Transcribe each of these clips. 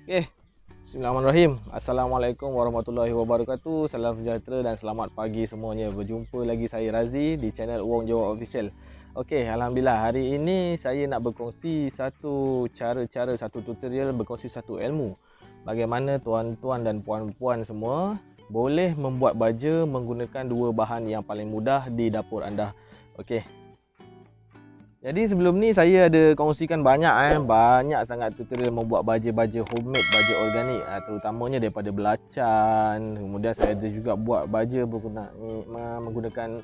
Okey, bismillahirrahmanirrahim. Assalamualaikum warahmatullahi wabarakatuh. Salam sejahtera dan selamat pagi semuanya. Berjumpa lagi saya Razi di channel Wong Jawab Official. Okey, alhamdulillah hari ini saya nak berkongsi satu cara-cara, satu tutorial, berkongsi satu ilmu. Bagaimana tuan-tuan dan puan-puan semua boleh membuat baja menggunakan dua bahan yang paling mudah di dapur anda. Okey. Jadi sebelum ni saya ada kongsikan banyak sangat tutorial membuat baja-baja homemade, baja organik, terutamanya daripada belacan. Kemudian saya ada juga buat baja menggunakan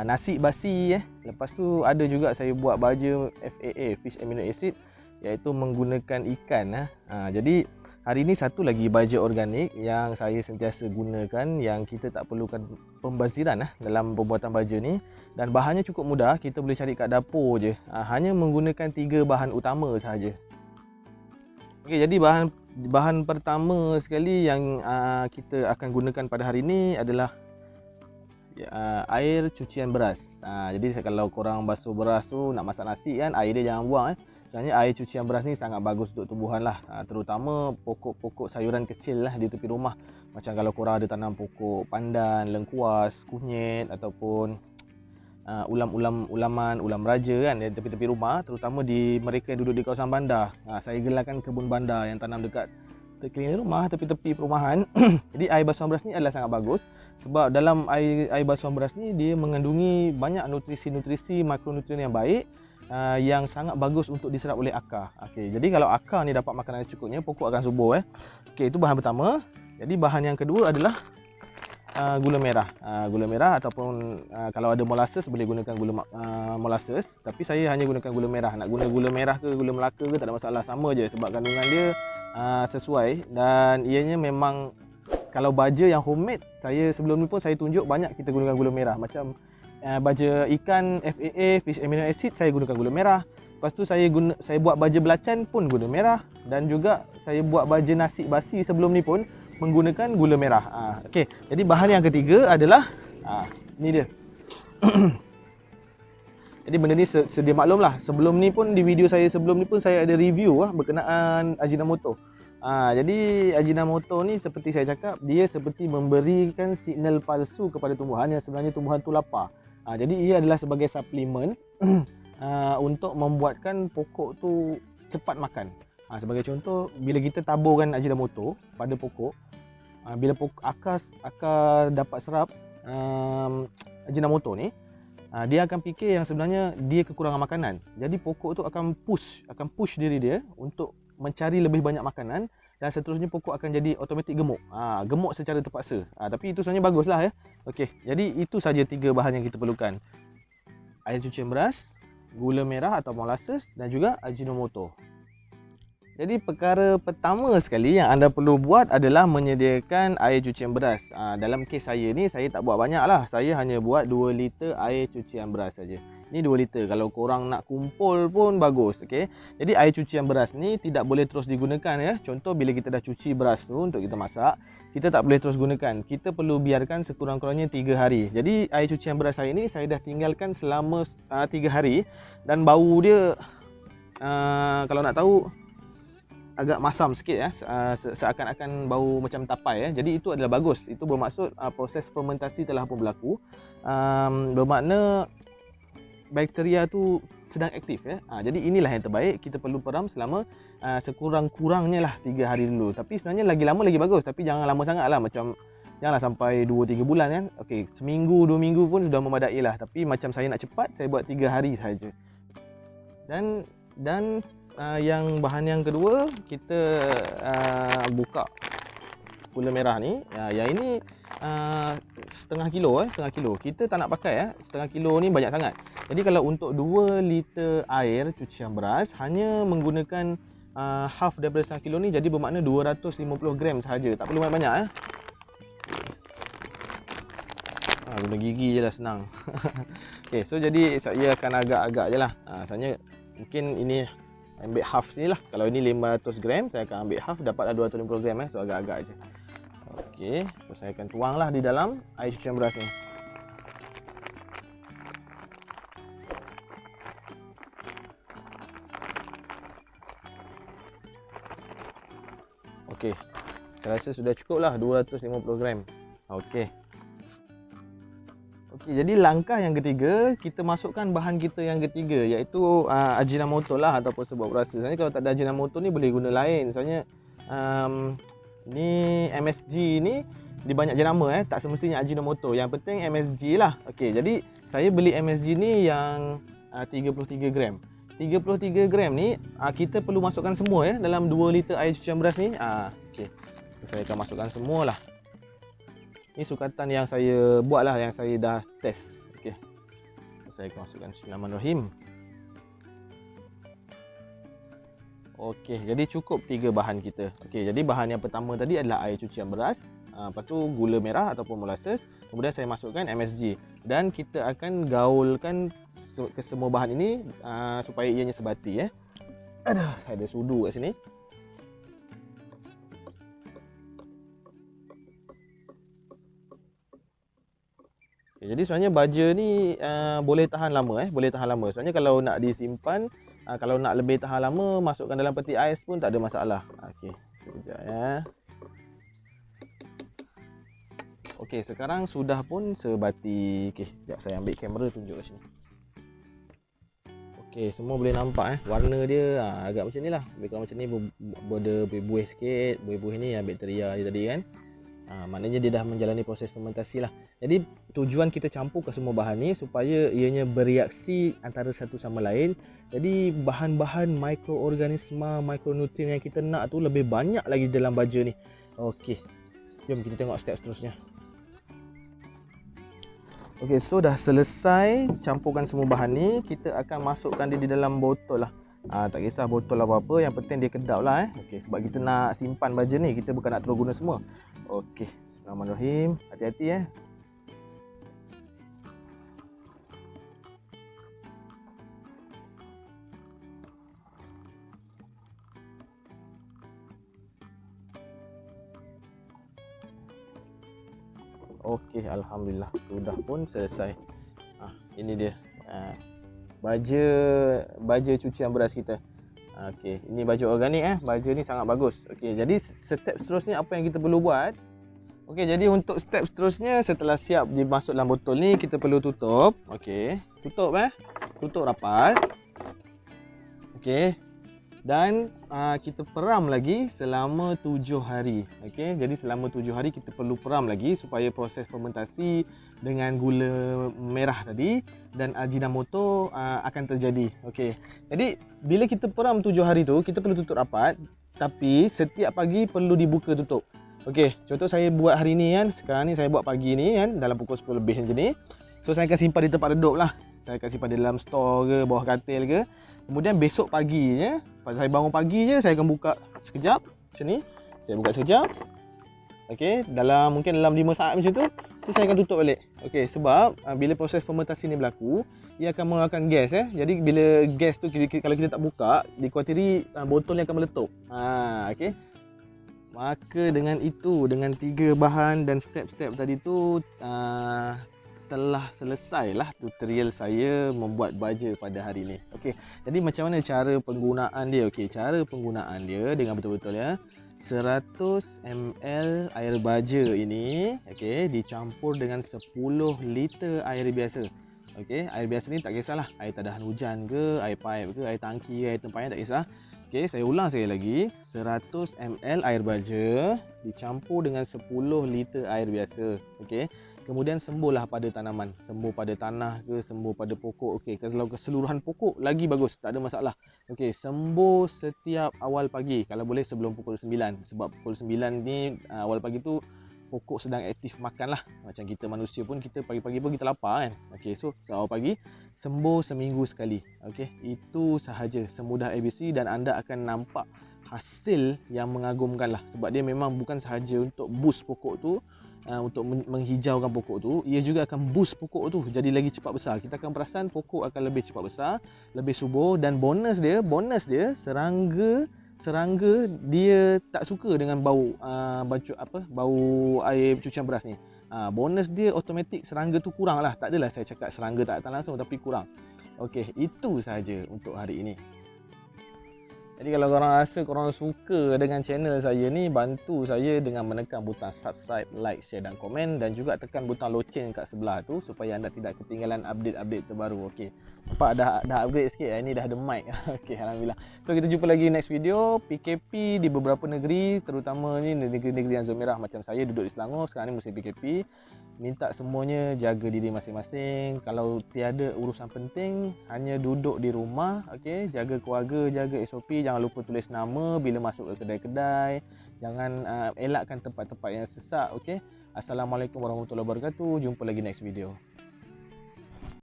nasi basi. Lepas tu ada juga saya buat baja FAA, Fish Amino Acid, iaitu menggunakan ikan. Jadi hari ini satu lagi baja organik yang saya sentiasa gunakan, yang kita tak perlukan pembaziran dalam pembuatan baja ni, dan bahannya cukup mudah, kita boleh cari kat dapur je. Hanya menggunakan 3 bahan utama sahaja. Okey, jadi bahan pertama sekali yang kita akan gunakan pada hari ini adalah air cucian beras. Jadi kalau korang basuh beras tu nak masak nasi kan, air dia jangan buang. Sebenarnya air cucian beras ni sangat bagus untuk tumbuhan lah, terutama pokok-pokok sayuran kecil lah di tepi rumah. Macam kalau korang ada tanam pokok pandan, lengkuas, kunyit ataupun ulam raja kan di tepi-tepi rumah, terutama di mereka yang duduk di kawasan bandar. Saya gelarkan kebun bandar yang tanam dekat sekeliling rumah, tepi-tepi perumahan. Jadi air basuhan beras ni adalah sangat bagus sebab dalam air basuhan beras ni dia mengandungi banyak nutrisi-nutrisi, makronutrien yang baik, yang sangat bagus untuk diserap oleh akar. Okey, jadi kalau akar ni dapat makanan yang cukupnya, pokok akan subur. Okey, itu bahan pertama. Jadi bahan yang kedua adalah gula merah. Gula merah ataupun kalau ada molasses boleh gunakan gula molasses, tapi saya hanya gunakan gula merah. Nak guna gula merah ke gula Melaka ke tak ada masalah, sama je sebab kandungan dia sesuai, dan ianya memang kalau baja yang homemade, saya sebelum ni pun saya tunjuk banyak kita gunakan gula merah. Macam baja ikan FAA, Fish Amino Acid, saya gunakan gula merah. Lepas tu saya buat baja belacan pun gula merah, dan juga saya buat baja nasi basi sebelum ni pun menggunakan gula merah. Okey, jadi bahan yang ketiga adalah ni dia. Jadi benda ni sedia maklum lah, sebelum ni pun di video saya sebelum ni pun saya ada review berkenaan Ajinomoto. Jadi Ajinomoto ni seperti saya cakap, dia seperti memberikan signal palsu kepada tumbuhan yang sebenarnya tumbuhan tu lapar. Jadi ia adalah sebagai suplemen untuk membuatkan pokok tu cepat makan. Sebagai contoh, bila kita taburkan Ajinomoto pada pokok, bila akar dapat serap Ajinomoto ni, dia akan fikir yang sebenarnya dia kekurangan makanan. Jadi pokok tu akan push diri dia untuk mencari lebih banyak makanan, dan seterusnya pokok akan jadi automatik gemuk. Gemuk secara terpaksa. Tapi itu sebenarnya baguslah ya. Okey, jadi itu saja 3 bahan yang kita perlukan. Air cucian beras, gula merah atau molasses, dan juga Ajinomoto. Jadi perkara pertama sekali yang anda perlu buat adalah menyediakan air cucian beras. Dalam kes saya ni, saya tak buat banyak lah. Saya hanya buat 2 liter air cucian beras saja. Ni 2 liter. Kalau korang nak kumpul pun bagus. Okay? Jadi air cucian beras ni tidak boleh terus digunakan ya. Contoh bila kita dah cuci beras tu untuk kita masak, kita tak boleh terus gunakan. Kita perlu biarkan sekurang-kurangnya 3 hari. Jadi air cucian beras saya ni saya dah tinggalkan selama 3 hari, dan bau dia kalau nak tahu agak masam sikit ya, seakan-akan bau macam tapai ya. Jadi itu adalah bagus. Itu bermaksud proses fermentasi telah pun berlaku. Bermakna bakteria tu sedang aktif ya. Jadi inilah yang terbaik. Kita perlu peram selama sekurang-kurangnya lah 3 hari dulu. Tapi sebenarnya lagi lama lagi bagus, tapi jangan lama sangat lah. Macam janganlah sampai 2-3 bulan kan. Okey, seminggu 2 minggu pun sudah memadai lah. Tapi macam saya nak cepat, saya buat 3 hari saja. Dan yang bahan yang kedua, kita buka gula merah ni. Yang ini setengah kilo. Kita tak nak pakai setengah kilo ni banyak sangat. Jadi kalau untuk 2 liter air cucian beras hanya menggunakan half daripada setengah kilo ni, jadi bermakna 250 gram sahaja. Tak perlu banyak-banyak guna gigi je lah, senang. Okay, so jadi saya akan agak-agak je lah. Sebenarnya mungkin ini ambil half ni lah. Kalau ini 500 gram, saya akan ambil half, dapatlah 250 gram So agak-agak je. Okey, so saya akan tuang lah di dalam air cucian beras ni. Okey. Saya rasa sudah cukup lah 250 gram. Okey. Okey, jadi langkah yang ketiga, kita masukkan bahan kita yang ketiga, iaitu Ajinomoto lah ataupun sebab rasa. Sebenarnya kalau tak ada Ajinomoto ni boleh guna lain. Soalnya ni MSG ni dia banyak jenama tak semestinya Ajinomoto. Yang penting MSG lah. Okey, jadi saya beli MSG ni yang 33 gram. 33 gram ni kita perlu masukkan semua dalam 2 liter air cucian beras ni. Okey. Saya akan masukkan semualah. Ni sukatan yang saya buat lah, yang saya dah test. Okey. Saya akan masukkan Bismillahirrahmanirrahim. Okey, jadi cukup 3 bahan kita. Okey, jadi bahan yang pertama tadi adalah air cucian beras. Lepas tu gula merah ataupun molasses. Kemudian saya masukkan MSG. Dan kita akan gaulkan ke semua bahan ini supaya ianya sebati. Aduh, saya ada sudu kat sini. Okay, jadi sebenarnya baja ni boleh tahan lama. Boleh tahan lama. Sebenarnya kalau nak disimpan, kalau nak lebih tahan lama, masukkan dalam peti ais pun tak ada masalah. Okey, sekejap ya. Okey, sekarang sudah pun sebati. Okey, sekejap saya ambil kamera tunjuk kat sini. Okey, semua boleh nampak warna dia agak macam ni lah. Lebih kurang macam ni, ada buih-buih sikit. Buih-buih ni yang bakteria dia tadi kan. Maknanya dia dah menjalani proses fermentasi lah. Jadi tujuan kita campurkan semua bahan ni supaya ianya bereaksi antara satu sama lain. Jadi bahan-bahan mikroorganisma, mikronutrien yang kita nak tu lebih banyak lagi dalam baja ni. Okey, jom kita tengok step seterusnya. Okey, so dah selesai campurkan semua bahan ni. Kita akan masukkan dia di dalam botol lah. Tak kisah botol apa-apa, yang penting dia kedap lah. Okey, sebab kita nak simpan baja ni, kita bukan nak terus guna semua. Okey, Bismillahirrahmanirrahim. Hati-hati Okey, alhamdulillah sudah pun selesai. Ini dia. Baja cucian beras kita. Okey, ini baju organik Baju ni sangat bagus. Okey, jadi step seterusnya apa yang kita perlu buat? Okey, jadi untuk step seterusnya setelah siap dimasuk dalam botol ni, kita perlu tutup. Okey, tutup tutup rapat. Okey. Dan kita peram lagi selama 7 hari. Okey, jadi selama 7 hari kita perlu peram lagi supaya proses fermentasi dengan gula merah tadi dan Ajinomoto akan terjadi. Okey. Jadi bila kita peram 7 hari tu, kita perlu tutup rapat, tapi setiap pagi perlu dibuka tutup. Okey, contoh saya buat hari ni kan, sekarang ni saya buat pagi ni kan, dalam pukul 10 lebih macam ni. So saya akan simpan di tempat redup lah. Saya akan simpan di dalam store ke, bawah katil ke. Kemudian besok paginya, pada saya bangun pagi je, saya akan buka sekejap macam ni. Saya buka sekejap. Okey, mungkin dalam 5 saat macam tu, saya akan tutup balik. Okey, sebab bila proses fermentasi ni berlaku, ia akan mengeluarkan gas Jadi bila gas tu kalau kita tak buka, dikhuatiri botol ni akan meletup. Okey. Maka dengan itu, dengan 3 bahan dan step-step tadi tu, telah selesailah tutorial saya membuat baja pada hari ini. Okey, jadi macam mana cara penggunaan dia? Okey, cara penggunaan dia dengan betul-betul 100 ml air baja ini dicampur dengan 10 liter air biasa. Okey, air biasa ni tak kisahlah, air tadahan hujan ke, air paip ke, air tangki ke, air tempayan, tak kisah. Okey, saya ulang sekali lagi, 100 ml air baja dicampur dengan 10 liter air biasa. Okey. Kemudian sembuhlah pada tanaman, sembuh pada tanah ke, sembuh pada pokok. Okey, kalau keseluruhan pokok lagi bagus, tak ada masalah. Okey, sembuh setiap awal pagi, kalau boleh sebelum pukul 9. Sebab pukul 9 ni awal pagi tu pokok sedang aktif makan lah. Macam kita manusia pun, kita pagi-pagi pun kita lapar kan. Okey, so awal pagi sembuh seminggu sekali. Okey, itu sahaja, semudah ABC dan anda akan nampak hasil yang mengagumkan lah. Sebab dia memang bukan sahaja untuk boost pokok tu, untuk menghijaukan pokok tu, ia juga akan boost pokok tu jadi lagi cepat besar. Kita akan perasan pokok akan lebih cepat besar, lebih subur, dan bonus dia serangga dia tak suka dengan bau bau air cucian beras ni. Bonus dia automatik serangga tu kurang lah. Tak adalah saya cakap serangga tak datang langsung, tapi kurang. Okey, itu sahaja untuk hari ini. Jadi kalau korang rasa korang suka dengan channel saya ni, bantu saya dengan menekan butang subscribe, like, share dan komen, dan juga tekan butang loceng kat sebelah tu supaya anda tidak ketinggalan update-update terbaru. Okey. Nampak dah upgrade sikit. Ini dah ada mic. Okey, alhamdulillah. So kita jumpa lagi next video. PKP di beberapa negeri, terutama ni negeri-negeri yang zon merah macam saya duduk di Selangor, sekarang ni musim PKP. Minta semuanya jaga diri masing-masing. Kalau tiada urusan penting, hanya duduk di rumah, okey, jaga keluarga, jaga SOP, jangan lupa tulis nama bila masuk ke kedai-kedai. Jangan elakkan tempat-tempat yang sesak, okey. Assalamualaikum warahmatullahi wabarakatuh. Jumpa lagi next video.